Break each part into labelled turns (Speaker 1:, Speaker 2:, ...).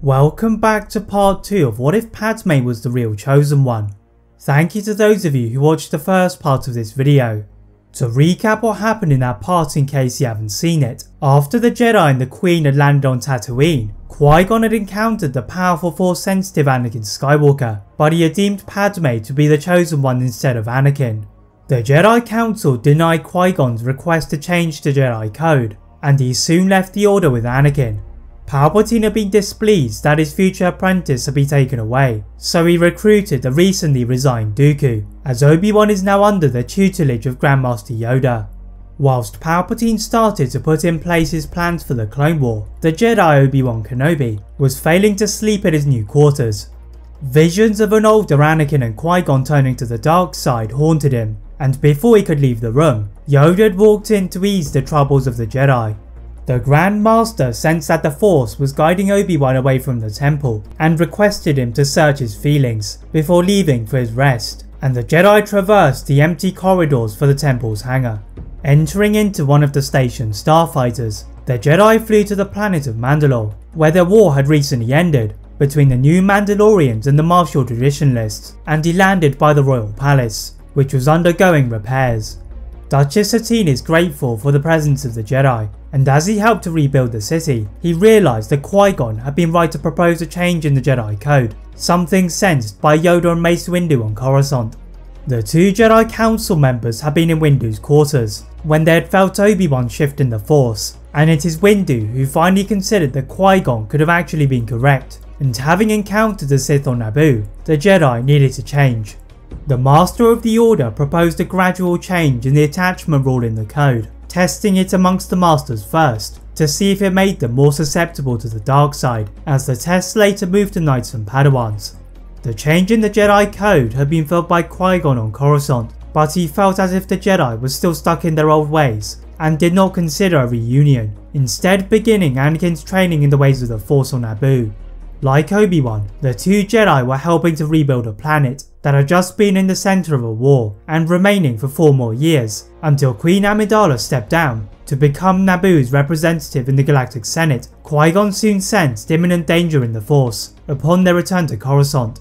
Speaker 1: Welcome back to part 2 of What If Padme Was the Real Chosen One. Thank you to those of you who watched the first part of this video. To recap what happened in that part in case you haven't seen it, after the Jedi and the Queen had landed on Tatooine, Qui-Gon had encountered the powerful Force-sensitive Anakin Skywalker, but he had deemed Padme to be the chosen one instead of Anakin. The Jedi Council denied Qui-Gon's request to change the Jedi Code, and he soon left the Order with Anakin. Palpatine had been displeased that his future apprentice had been taken away, so he recruited the recently resigned Dooku, as Obi-Wan is now under the tutelage of Grandmaster Yoda. Whilst Palpatine started to put in place his plans for the Clone War, the Jedi Obi-Wan Kenobi was failing to sleep at his new quarters. Visions of an older Anakin and Qui-Gon turning to the dark side haunted him, and before he could leave the room, Yoda had walked in to ease the troubles of the Jedi. The Grand Master sensed that the Force was guiding Obi-Wan away from the temple and requested him to search his feelings before leaving for his rest, and the Jedi traversed the empty corridors for the temple's hangar. Entering into one of the station's starfighters, the Jedi flew to the planet of Mandalore, where their war had recently ended between the new Mandalorians and the martial traditionalists, and he landed by the Royal Palace, which was undergoing repairs. Duchess Satine is grateful for the presence of the Jedi, and as he helped to rebuild the city, he realised that Qui-Gon had been right to propose a change in the Jedi Code, something sensed by Yoda and Mace Windu on Coruscant. The two Jedi Council members had been in Windu's quarters when they had felt Obi-Wan shift in the Force, and it is Windu who finally considered that Qui-Gon could have actually been correct, and having encountered the Sith on Naboo, the Jedi needed to change. The Master of the Order proposed a gradual change in the attachment rule in the code, testing it amongst the Masters first, to see if it made them more susceptible to the dark side, as the tests later moved to Knights and Padawans. The change in the Jedi Code had been felt by Qui-Gon on Coruscant, but he felt as if the Jedi were still stuck in their old ways, and did not consider a reunion, instead beginning Anakin's training in the ways of the Force on Naboo. Like Obi-Wan, the two Jedi were helping to rebuild a planet that had just been in the centre of a war and remaining for 4 more years, until Queen Amidala stepped down to become Naboo's representative in the Galactic Senate. Qui-Gon soon sensed imminent danger in the Force upon their return to Coruscant.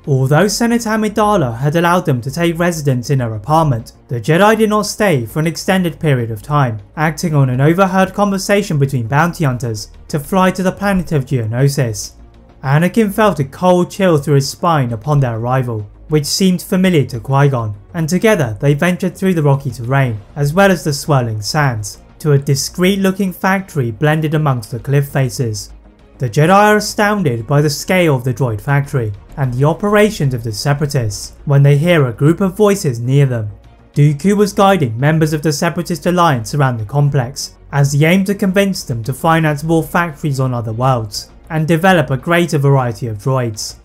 Speaker 1: Although Senator Amidala had allowed them to take residence in her apartment, the Jedi did not stay for an extended period of time, acting on an overheard conversation between bounty hunters to fly to the planet of Geonosis. Anakin felt a cold chill through his spine upon their arrival, which seemed familiar to Qui-Gon, and together they ventured through the rocky terrain, as well as the swirling sands, to a discreet looking factory blended amongst the cliff faces. The Jedi are astounded by the scale of the droid factory, and the operations of the Separatists, when they hear a group of voices near them. Dooku was guiding members of the Separatist Alliance around the complex, as he aimed to convince them to finance more factories on other worlds, and develop a greater variety of droids.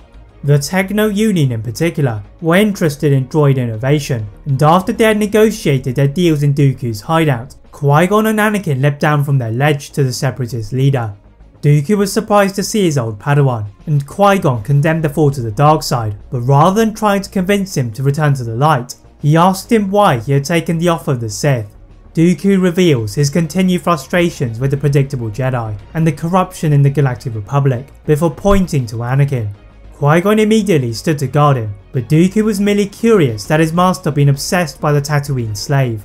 Speaker 1: The Techno Union in particular were interested in droid innovation, and after they had negotiated their deals in Dooku's hideout, Qui-Gon and Anakin leapt down from their ledge to the Separatist leader. Dooku was surprised to see his old Padawan, and Qui-Gon condemned the fall to the dark side, but rather than trying to convince him to return to the light, he asked him why he had taken the offer of the Sith. Dooku reveals his continued frustrations with the predictable Jedi and the corruption in the Galactic Republic before pointing to Anakin. Qui-Gon immediately stood to guard him, but Dooku was merely curious that his master had been obsessed by the Tatooine slave.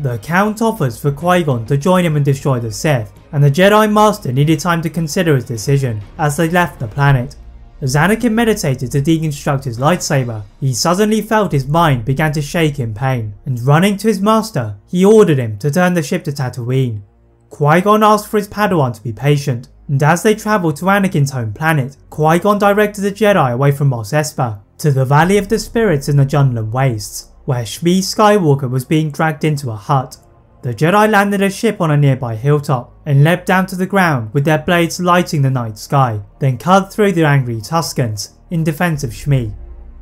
Speaker 1: The Count offers for Qui-Gon to join him and destroy the Sith, and the Jedi Master needed time to consider his decision as they left the planet. As Anakin meditated to deconstruct his lightsaber, he suddenly felt his mind began to shake in pain, and running to his master, he ordered him to turn the ship to Tatooine. Qui-Gon asked for his Padawan to be patient, and as they travelled to Anakin's home planet, Qui-Gon directed the Jedi away from Mos Espa to the Valley of the Spirits in the Jundland Wastes, where Shmi Skywalker was being dragged into a hut. The Jedi landed a ship on a nearby hilltop and leapt down to the ground with their blades lighting the night sky, then cut through the angry Tuskens in defence of Shmi.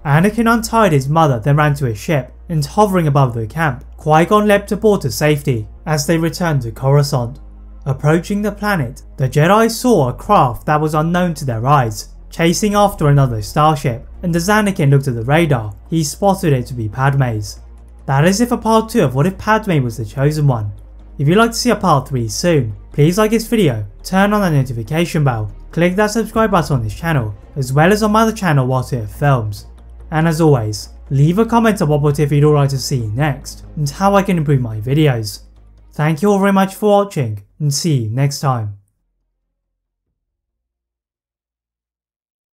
Speaker 1: Anakin untied his mother, then ran to his ship, and hovering above the camp, Qui-Gon leapt aboard to safety as they returned to Coruscant. Approaching the planet, the Jedi saw a craft that was unknown to their eyes, chasing after another starship, and as Anakin looked at the radar, he spotted it to be Padme's. That is it for part 2 of What If Padme Was the Chosen One. If you'd like to see a part 3 soon, please like this video, turn on the notification bell, click that subscribe button on this channel, as well as on my other channel What If Films. And as always, leave a comment on what if you'd all like to see next, and how I can improve my videos. Thank you all very much for watching, and see you next time.